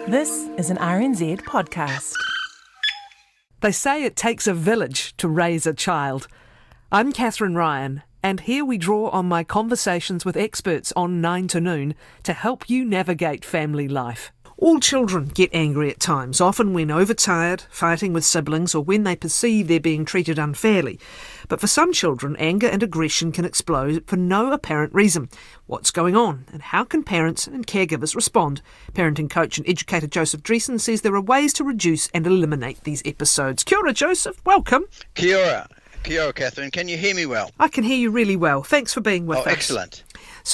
This is an RNZ podcast. They say it takes a village to raise a child. I'm Kathryn Ryan, and here we draw on my conversations with experts on 9 to Noon to help you navigate family life. All children get angry at times, often when overtired, fighting with siblings, or when they perceive they're being treated unfairly. But for some children, anger and aggression can explode for no apparent reason. What's going on, and how can parents and caregivers respond? Parenting coach and educator Joseph Driessen says there are ways to reduce and eliminate these episodes. Kia ora, Joseph. Welcome. Kia ora. Kia ora, Kathryn. Can you hear me well? I can hear you really well. Thanks for being with us. Excellent.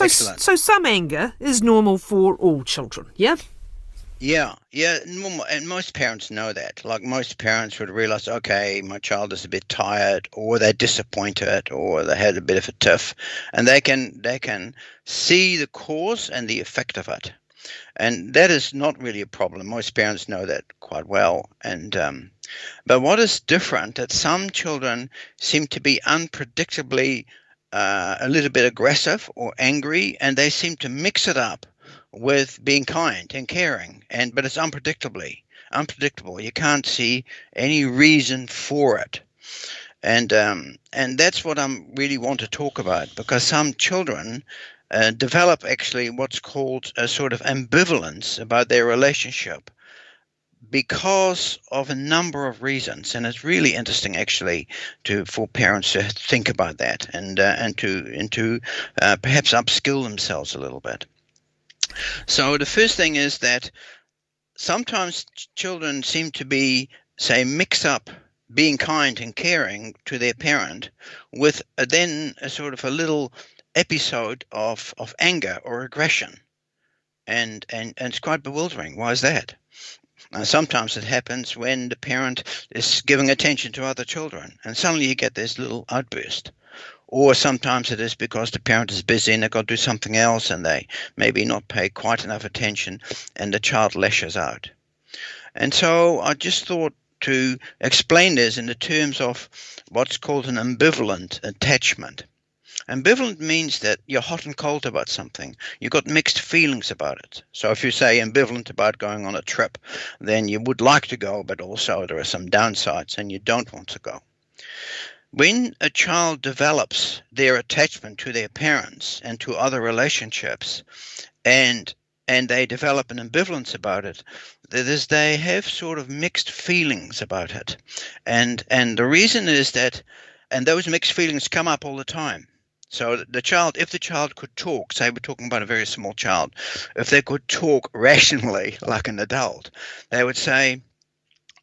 Excellent. So some anger is normal for all children, yeah? Yeah, normal, and most parents know that. Like, most parents would realize, okay, my child is a bit tired, or they're disappointed, or they had a bit of a tiff, and they can see the cause and the effect of it. And that is not really a problem. Most parents know that quite well. And but what is different, that some children seem to be unpredictably a little bit aggressive or angry, and they seem to mix it up with being kind and caring, but it's unpredictable. You can't see any reason for it, and that's what I really want to talk about, because some children develop actually what's called a sort of ambivalence about their relationship because of a number of reasons. And it's really interesting actually for parents to think about that and to perhaps upskill themselves a little bit. So the first thing is that sometimes children seem to mix up being kind and caring to their parent with then a sort of a little episode of anger or aggression. And it's quite bewildering. Why is that? Sometimes it happens when the parent is giving attention to other children, and suddenly you get this little outburst. Or sometimes it is because the parent is busy and they've got to do something else, and they maybe not pay quite enough attention, and the child lashes out. And so I just thought to explain this in the terms of what's called an ambivalent attachment. Ambivalent means that you're hot and cold about something. You've got mixed feelings about it. So if you say ambivalent about going on a trip, then you would like to go, but also there are some downsides and you don't want to go. When a child develops their attachment to their parents and to other relationships, and they develop an ambivalence about it, that is, they have sort of mixed feelings about it. And the reason is that, and those mixed feelings come up all the time. So if the child could talk, say we're talking about a very small child, if they could talk rationally like an adult, they would say,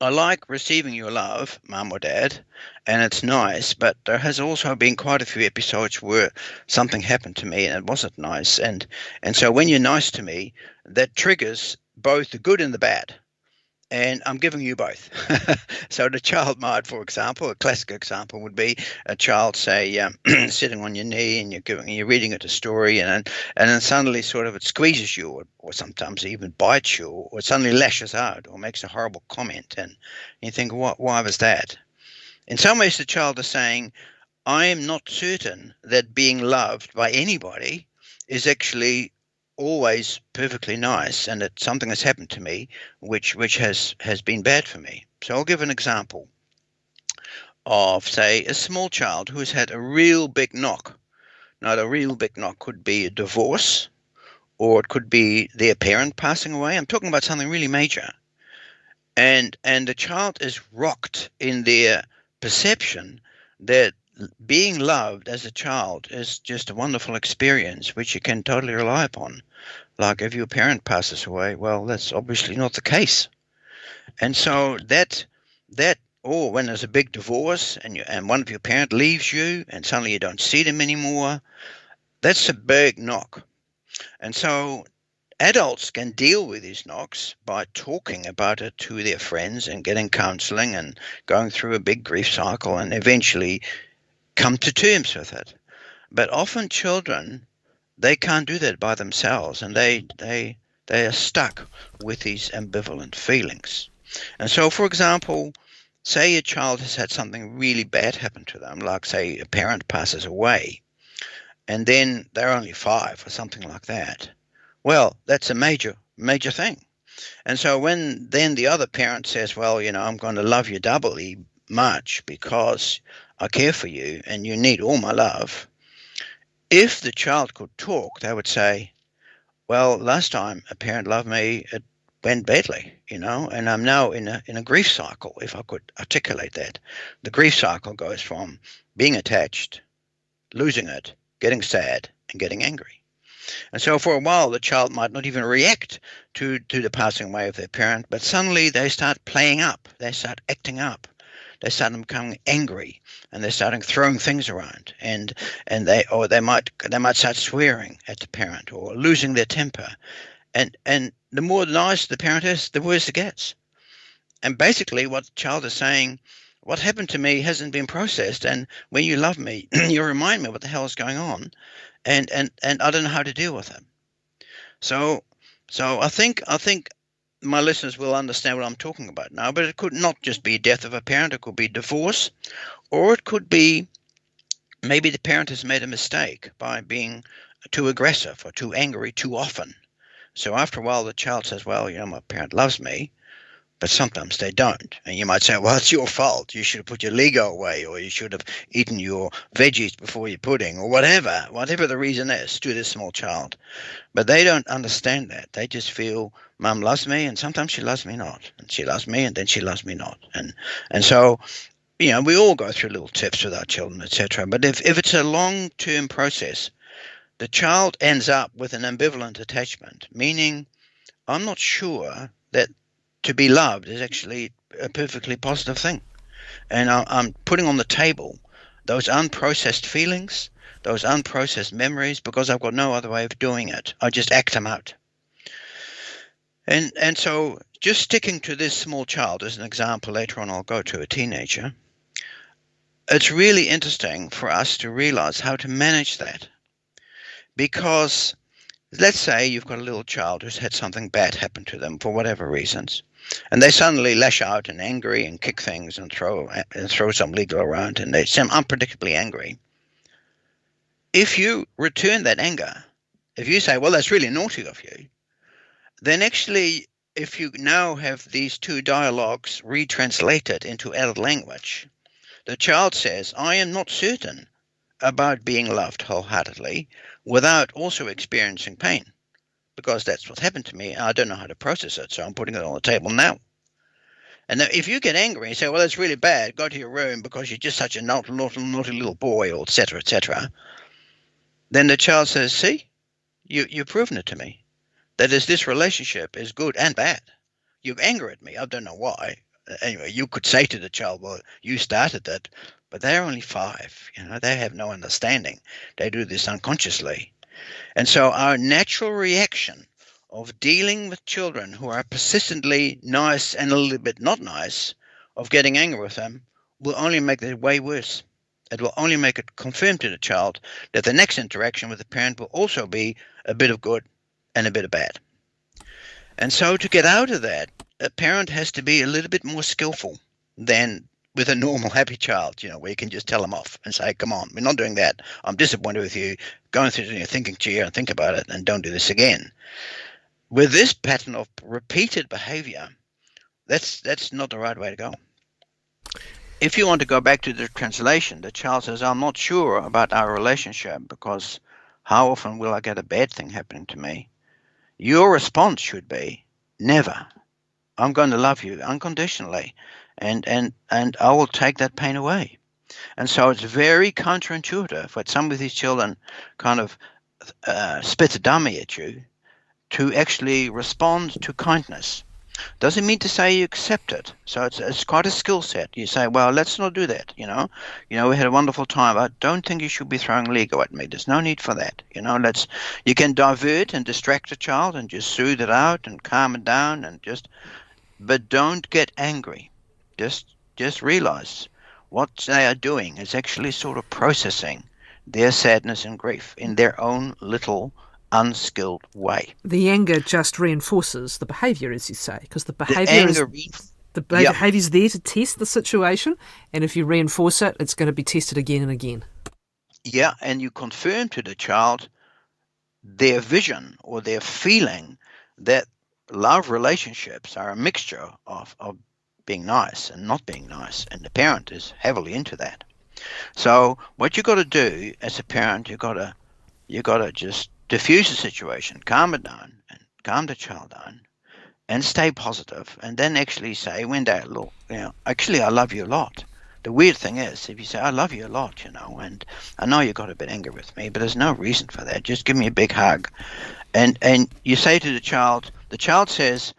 I like receiving your love, Mum or Dad, and it's nice, but there has also been quite a few episodes where something happened to me and it wasn't nice. And so when you're nice to me, that triggers both the good and the bad. And I'm giving you both. So the child might, for example, a classic example would be a child, say, sitting on your knee and you're reading it a story, and then suddenly sort of it squeezes you, or sometimes even bites you, or suddenly lashes out, or makes a horrible comment, and you think, why was that? In some ways, the child is saying, I am not certain that being loved by anybody is actually always perfectly nice, and that something has happened to me which has been bad for me. So I'll give an example of, say, a small child who has had a real big knock. Now, the real big knock could be a divorce, or it could be their parent passing away. I'm talking about something really major. And the child is rocked in their perception that being loved as a child is just a wonderful experience which you can totally rely upon. Like, if your parent passes away, well, that's obviously not the case. And so or when there's a big divorce and one of your parents leaves you and suddenly you don't see them anymore, that's a big knock. And so adults can deal with these knocks by talking about it to their friends and getting counseling and going through a big grief cycle and eventually come to terms with it. But often children, they can't do that by themselves, and they are stuck with these ambivalent feelings. And so, for example, say a child has had something really bad happen to them, like, say, a parent passes away, and then they're only 5 or something like that. Well, that's a major thing. And so when then the other parent says, well, I'm going to love you doubly much because I care for you and you need all my love. If the child could talk, they would say, well, last time a parent loved me, it went badly, and I'm now in a grief cycle, if I could articulate that. The grief cycle goes from being attached, losing it, getting sad, and getting angry. And so for a while, the child might not even react to the passing away of their parent, but suddenly they start playing up, they start acting up. They start becoming angry, and they're starting throwing things around, and they might start swearing at the parent or losing their temper, and the more nice the parent is, the worse it gets. And basically, what the child is saying, what happened to me hasn't been processed, and when you love me, you remind me what the hell is going on, and I don't know how to deal with it. So I think my listeners will understand what I'm talking about now, but it could not just be death of a parent, it could be divorce, or it could be maybe the parent has made a mistake by being too aggressive or too angry too often. So after a while, the child says, well, my parent loves me, but sometimes they don't. And you might say, well, it's your fault. You should have put your Lego away, or you should have eaten your veggies before your pudding, or whatever the reason is to this small child. But they don't understand that. They just feel mum loves me, and sometimes she loves me not. And she loves me, and then she loves me not. And so, we all go through little tips with our children, etc. But if it's a long-term process, the child ends up with an ambivalent attachment, meaning I'm not sure that to be loved is actually a perfectly positive thing. And I'm putting on the table those unprocessed feelings, those unprocessed memories, because I've got no other way of doing it. I just act them out. And so just sticking to this small child as an example, later on I'll go to a teenager, it's really interesting for us to realize how to manage that. Because let's say you've got a little child who's had something bad happen to them for whatever reasons, and they suddenly lash out and angry and kick things and throw some Lego around, and they seem unpredictably angry. If you return that anger, if you say, well, that's really naughty of you, then actually, if you now have these two dialogues retranslated into adult language, the child says, I am not certain about being loved wholeheartedly without also experiencing pain, because that's what happened to me. I don't know how to process it, so I'm putting it on the table now. And if you get angry and say, well, that's really bad, go to your room because you're just such a naughty little boy, or etc., then the child says, see, you've proven it to me. That is, this relationship is good and bad. You're angry at me. I don't know why. Anyway, you could say to the child, well, you started it, but they're only 5. They have no understanding. They do this unconsciously. And so our natural reaction of dealing with children who are persistently nice and a little bit not nice, of getting angry with them, will only make it way worse. It will only make it confirm to the child that the next interaction with the parent will also be a bit of good and a bit of bad. And so to get out of that, a parent has to be a little bit more skillful than with a normal happy child, where you can just tell them off and say, come on, we're not doing that. I'm disappointed with you. Go and sit in your thinking chair and think about it and don't do this again. With this pattern of repeated behavior, that's not the right way to go. If you want to go back to the translation, the child says, I'm not sure about our relationship because how often will I get a bad thing happening to me? Your response should be, never. I'm going to love you unconditionally, and I will take that pain away. And so it's very counterintuitive when some of these children kind of spit a dummy at you to actually respond to kindness. Doesn't mean to say you accept it. So it's quite a skill set. You say, well, let's not do that. We had a wonderful time. I don't think you should be throwing Lego at me. There's no need for that. You can divert and distract a child and just soothe it out and calm it down but don't get angry. Just realize what they are doing is actually sort of processing their sadness and grief in their own little unskilled way. The anger just reinforces the behaviour, as you say, because the behaviour is there to test the situation, and if you reinforce it, it's going to be tested again and again. Yeah, and you confirm to the child their vision or their feeling that love relationships are a mixture of being nice and not being nice, and the parent is heavily into that. So what you got to do as a parent, you got to just diffuse the situation, calm it down, and calm the child down, and stay positive, and then actually say when they look, actually I love you a lot. The weird thing is, if you say I love you a lot, and I know you got a bit angry with me, but there's no reason for that. Just give me a big hug, and you say to the child says,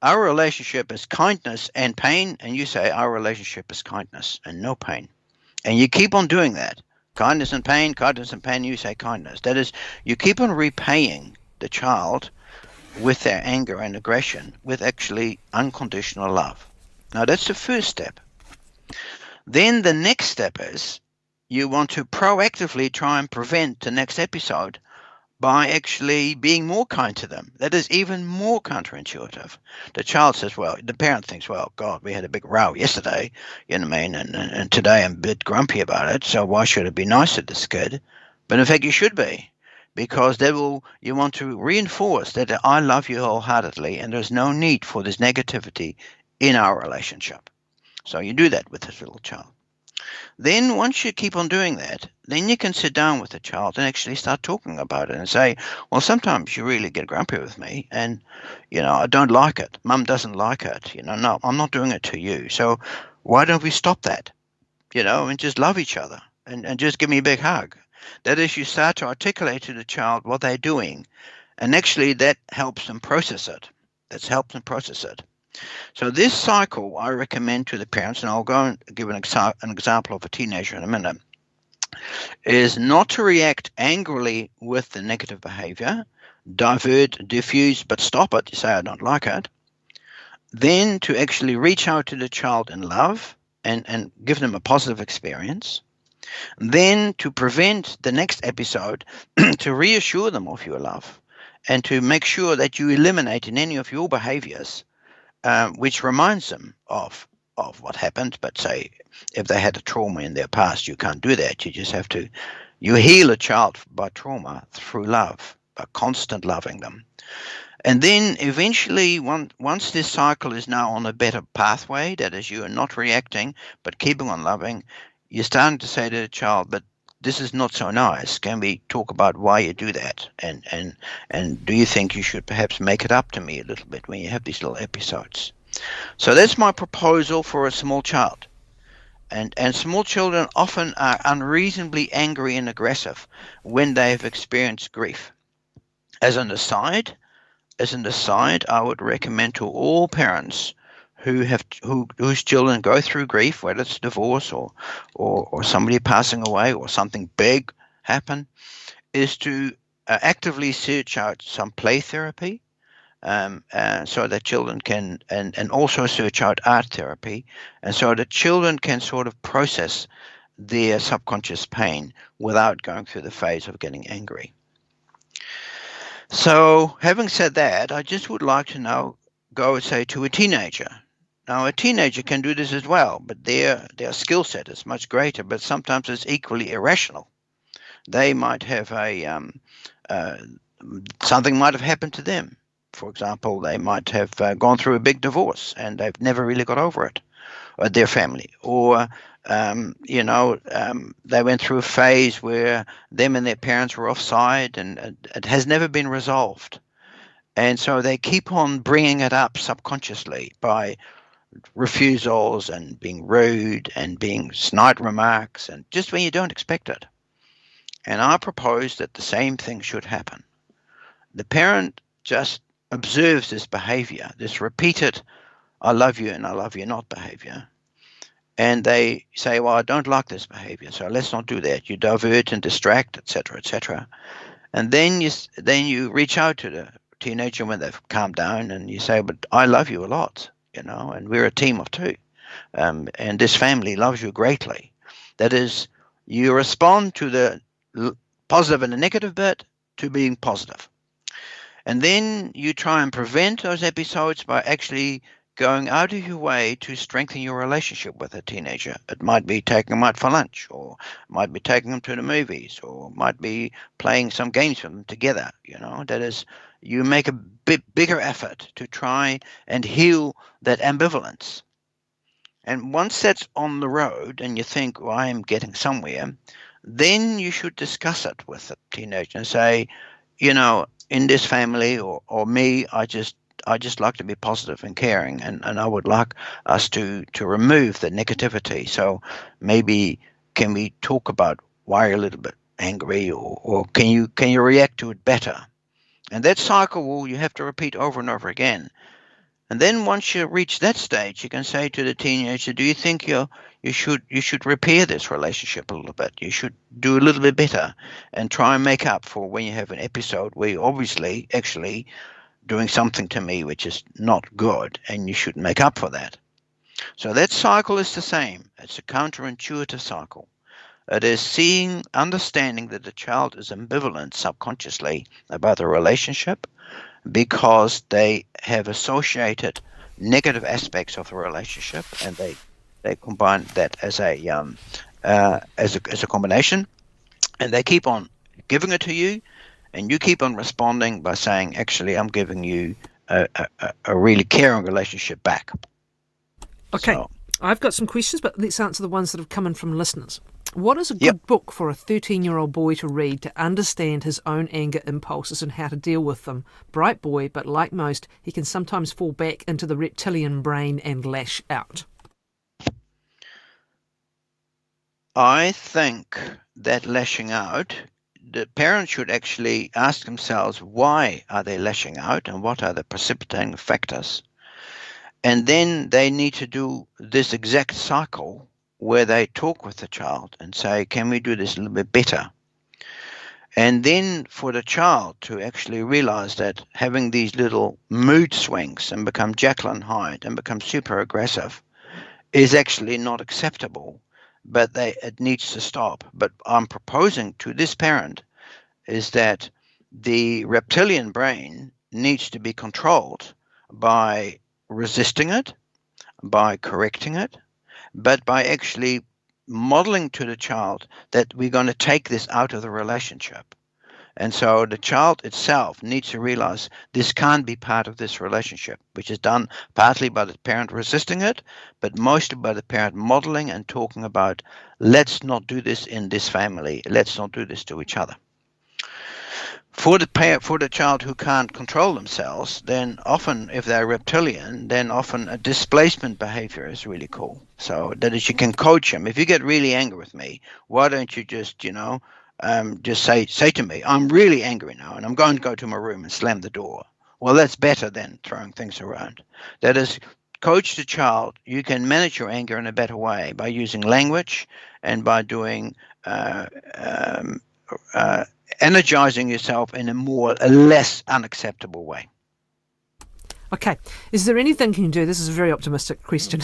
our relationship is kindness and pain, and you say our relationship is kindness and no pain, and you keep on doing that. Kindness and pain, kindness and pain. You say kindness. That is, you keep on repaying the child with their anger and aggression with actually unconditional love. Now that's the first step. Then the next step is you want to proactively try and prevent the next episode by actually being more kind to them. That is even more counterintuitive. The child says, well, the parent thinks, well, God, we had a big row yesterday, you know what I mean, and today I'm a bit grumpy about it, so why should I be nice to this kid? But in fact, you should be, because you want to reinforce that I love you wholeheartedly and there's no need for this negativity in our relationship. So you do that with this little child. Then once you keep on doing that, then you can sit down with the child and actually start talking about it and say, well, sometimes you really get grumpy with me and, I don't like it. Mum doesn't like it. No, I'm not doing it to you. So why don't we stop that, and just love each other and just give me a big hug. That is, you start to articulate to the child what they're doing. And actually that helps them process it. That's helped them process it. So this cycle I recommend to the parents, and I'll go and give an example of a teenager in a minute, is not to react angrily with the negative behavior, divert, diffuse, but stop it. You say, I don't like it. Then to actually reach out to the child in love and give them a positive experience. Then to prevent the next episode, to reassure them of your love and to make sure that you eliminate in any of your behaviors which reminds them of what happened. But say if they had a trauma in their past, you can't do that. You just have to, you heal a child by trauma through love, by constant loving them. And then eventually, once this cycle is now on a better pathway, that is, you are not reacting, but keeping on loving, you're starting to say to the child, but this is not so nice. Can we talk about why you do that? And do you think you should perhaps make it up to me a little bit when you have these little episodes? So that's my proposal for a small child. And small children often are unreasonably angry and aggressive when they have experienced grief. As an aside, I would recommend to all parents whose children go through grief, whether it's divorce or somebody passing away or something big happen, is to actively search out some play therapy, so that children can, and also search out art therapy, and so that children can sort of process their subconscious pain without going through the phase of getting angry. So having said that, I just would like to now go, say, to a teenager. Now, a teenager can do this as well, but their skill set is much greater, but sometimes it's equally irrational. They might have something might have happened to them. For example, they might have gone through a big divorce and they've never really got over it, or their family. Or, they went through a phase where them and their parents were offside and it has never been resolved. And so they keep on bringing it up subconsciously by refusals and being rude and being snide remarks, and just when you don't expect it. And I propose that the same thing should happen. The parent just observes this behavior, this repeated I love you and I love you not behavior, and they say, well, I don't like this behavior, so let's not do that. You divert and distract, etc., etc. And then you reach out to the teenager when they've calmed down and you say, but I love you a lot, and we're a team of two, and this family loves you greatly. That is, you respond to the positive and the negative bit to being positive. And then you try and prevent those episodes by actually going out of your way to strengthen your relationship with a teenager. It might be taking them out for lunch, or it might be taking them to the movies, or it might be playing some games with them together. That is, you make a bit bigger effort to try and heal that ambivalence. And once that's on the road and you think, well, I am getting somewhere, then you should discuss it with the teenager and say, in this family or me, I just like to be positive and caring, and I would like us to remove the negativity. So maybe can we talk about why you're a little bit angry, or can you react to it better? And that cycle you have to repeat over and over again. And then once you reach that stage, you can say to the teenager, do you think you should repair this relationship a little bit? You should do a little bit better and try and make up for when you have an episode where you're obviously actually doing something to me which is not good, and you should make up for that. So that cycle is the same. It's a counterintuitive cycle. It is understanding that the child is ambivalent subconsciously about the relationship because they have associated negative aspects of the relationship, and they combine that as a combination, and they keep on giving it to you, and you keep on responding by saying, actually, I'm giving you a really caring relationship back. Okay, So, I've got some questions, but let's answer the ones that have come in from listeners. What is a good Yep. book for a 13-year-old boy to read to understand his own anger impulses and how to deal with them? Bright boy, but like most, he can sometimes fall back into the reptilian brain and lash out. I think that lashing out, the parents should actually ask themselves, why are they lashing out and what are the precipitating factors? And then they need to do this exact cycle where they talk with the child and say, can we do this a little bit better? And then for the child to actually realize that having these little mood swings and become Jekyll and Hyde and become super aggressive is actually not acceptable, but it needs to stop. But I'm proposing to this parent is that the reptilian brain needs to be controlled by resisting it, by correcting it, but by actually modeling to the child that we're going to take this out of the relationship. And so the child itself needs to realize this can't be part of this relationship, which is done partly by the parent resisting it, but mostly by the parent modeling and talking about, let's not do this in this family. Let's not do this to each other. For the child who can't control themselves, then often, if they're reptilian, then often a displacement behavior is really cool. So that is, you can coach them. If you get really angry with me, why don't you just say to me, I'm really angry now, and I'm going to go to my room and slam the door. Well, that's better than throwing things around. That is, coach the child. You can manage your anger in a better way by using language and by doing energizing yourself in a less unacceptable way. Okay, is there anything you can do, this is a very optimistic question,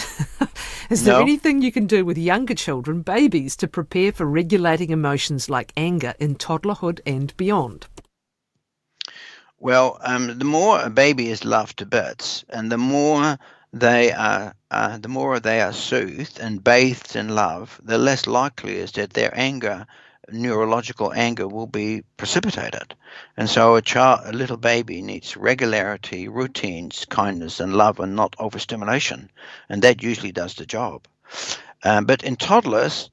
is there No. anything you can do with younger children, babies, to prepare for regulating emotions like anger in toddlerhood and beyond? Well, the more a baby is loved to bits, and the more they are soothed and bathed in love, the less likely is that their neurological anger will be precipitated. And so a little baby needs regularity, routines, kindness, and love, and not overstimulation. And that usually does the job. But in toddlers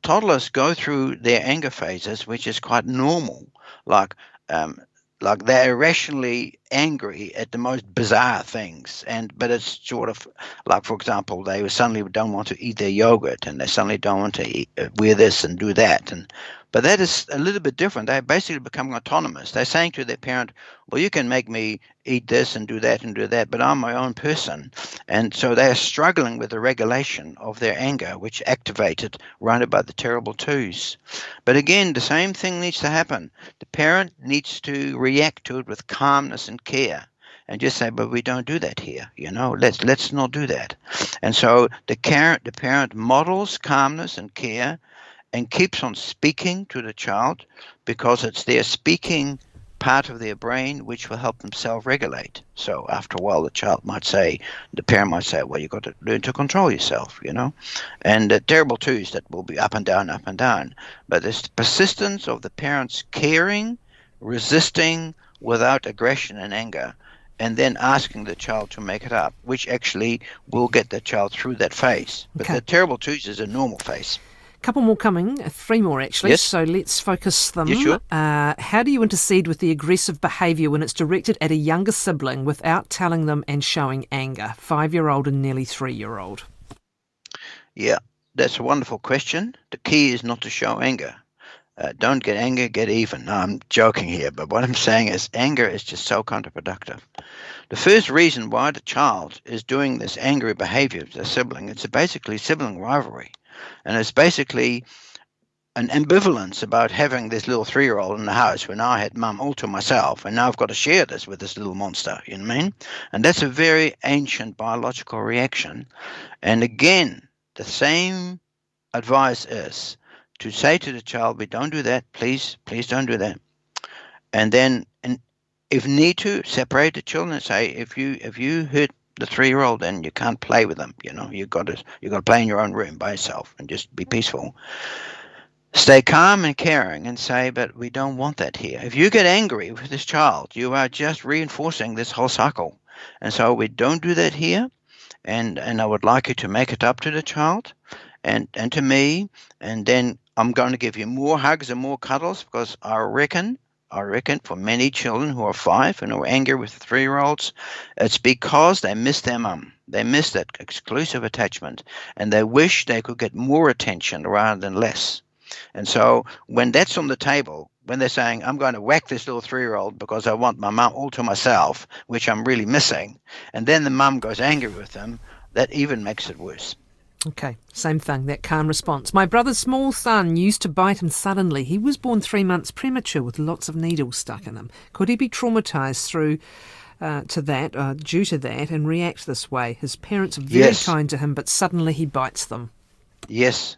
go through their anger phases, which is quite normal. Like they're irrationally angry at the most bizarre things, but it's sort of like, for example, they suddenly don't want to eat their yogurt, and they suddenly don't want to wear this and do that, but that is a little bit different. They're basically becoming autonomous. They're saying to their parent, well, you can make me eat this and do that, but I'm my own person. And so they're struggling with the regulation of their anger, which activated right about the terrible twos. But again, the same thing needs to happen. The parent needs to react to it with calmness and care, and just say, but we don't do that here, let's not do that. And so the parent models calmness and care and keeps on speaking to the child, because it's their speaking part of their brain which will help them self-regulate. So after a while, the parent might say, well, you've got to learn to control yourself, And the terrible twos that will be up and down. But it's the persistence of the parents caring, resisting, without aggression and anger, and then asking the child to make it up, which actually will get the child through that phase. But the terrible twos is a normal phase. Couple more coming, 3 more actually, Yes. so let's focus them. Yeah, sure. How do you intercede with the aggressive behaviour when it's directed at a younger sibling without telling them and showing anger? 5-year-old and nearly 3-year-old. Yeah, that's a wonderful question. The key is not to show anger. Don't get angry, get even. No, I'm joking here, but what I'm saying is anger is just so counterproductive. The first reason why the child is doing this angry behavior to their sibling, it's basically sibling rivalry. And it's basically an ambivalence about having this little 3-year-old in the house when I had mum all to myself, and now I've got to share this with this little monster, you know what I mean? And that's a very ancient biological reaction. And again, the same advice is to say to the child, we don't do that, please don't do that. And then, and if need to, separate the children and say, if you hurt the 3-year-old, then you can't play with them. You got to play in your own room by yourself and just be peaceful. Stay calm and caring and say, but we don't want that here. If you get angry with this child, you are just reinforcing this whole cycle. And so we don't do that here. And I would like you to make it up to the child and to me. And then I'm going to give you more hugs and more cuddles, because I reckon for many children who are 5 and who are angry with 3-year-olds, it's because they miss their mum. They miss that exclusive attachment, and they wish they could get more attention rather than less. And so when that's on the table, when they're saying, I'm going to whack this little 3-year-old because I want my mum all to myself, which I'm really missing, and then the mum goes angry with them, that even makes it worse. Okay, same thing, that calm response. My brother's small son used to bite him suddenly. He was born 3 months premature with lots of needles stuck in him. Could he be traumatised due to that, and react this way? His parents are very kind to him, but suddenly he bites them. Yes.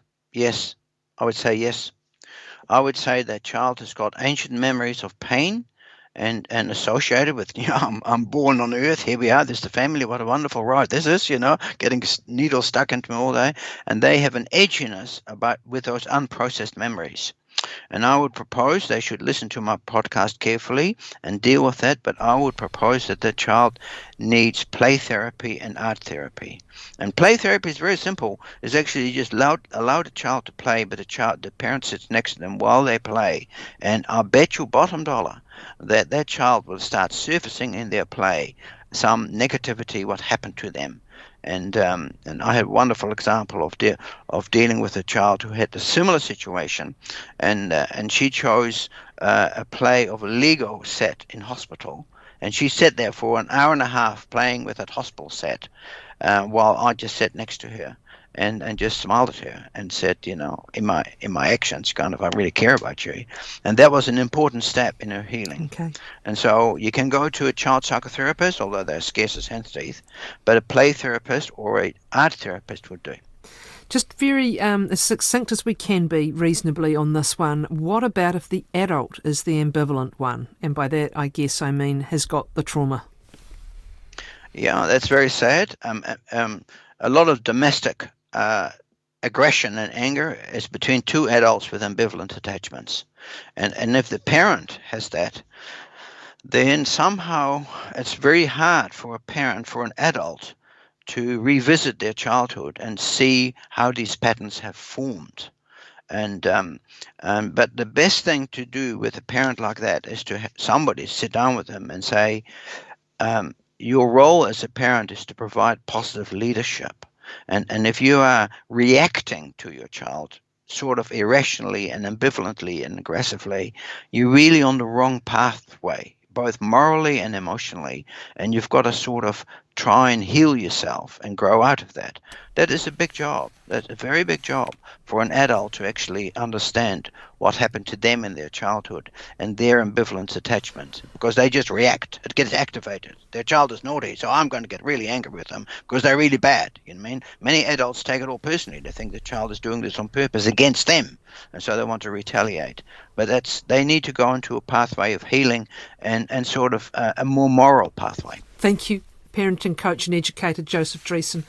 I would say yes. I would say that child has got ancient memories of pain and associated with, I'm born on earth, here we are, this is the family, what a wonderful ride this is, getting needles stuck into me all day. And they have an edginess with those unprocessed memories. And I would propose they should listen to my podcast carefully and deal with that, but I would propose that the child needs play therapy and art therapy. And play therapy is very simple. It's actually just allow the child to play, but the parent sits next to them while they play. And I'll bet you bottom dollar that child will start surfacing in their play some negativity, what happened to them. And I had a wonderful example of dealing with a child who had a similar situation, and she chose a play of a Lego set in hospital, and she sat there for an hour and a half playing with that hospital set, while I just sat next to her and just smiled at her and said, in my actions, kind of, I really care about you. And that was an important step in her healing. Okay. And so you can go to a child psychotherapist, although they're scarce as hen's teeth, but a play therapist or an art therapist would do. Just very as succinct as we can be reasonably on this one, what about if the adult is the ambivalent one? And by that, I guess I mean has got the trauma. Yeah, that's very sad. A lot of domestic aggression and anger is between two adults with ambivalent attachments. And if the parent has that, then somehow it's very hard for an adult to revisit their childhood and see how these patterns have formed. But the best thing to do with a parent like that is to have somebody sit down with them and say, your role as a parent is to provide positive leadership. And if you are reacting to your child sort of irrationally and ambivalently and aggressively, you're really on the wrong pathway, both morally and emotionally. And you've got to sort of try and heal yourself and grow out of that. That is a big job. That's a very big job for an adult to actually understand what happened to them in their childhood and their ambivalent attachment, because they just react. It gets activated. Their child is naughty, so I'm going to get really angry with them because they're really bad. You know what I mean? Many adults take it all personally. They think the child is doing this on purpose against them, and so they want to retaliate. But they need to go into a pathway of healing and sort of a more moral pathway. Thank you, parenting coach and educator Joseph Driessen.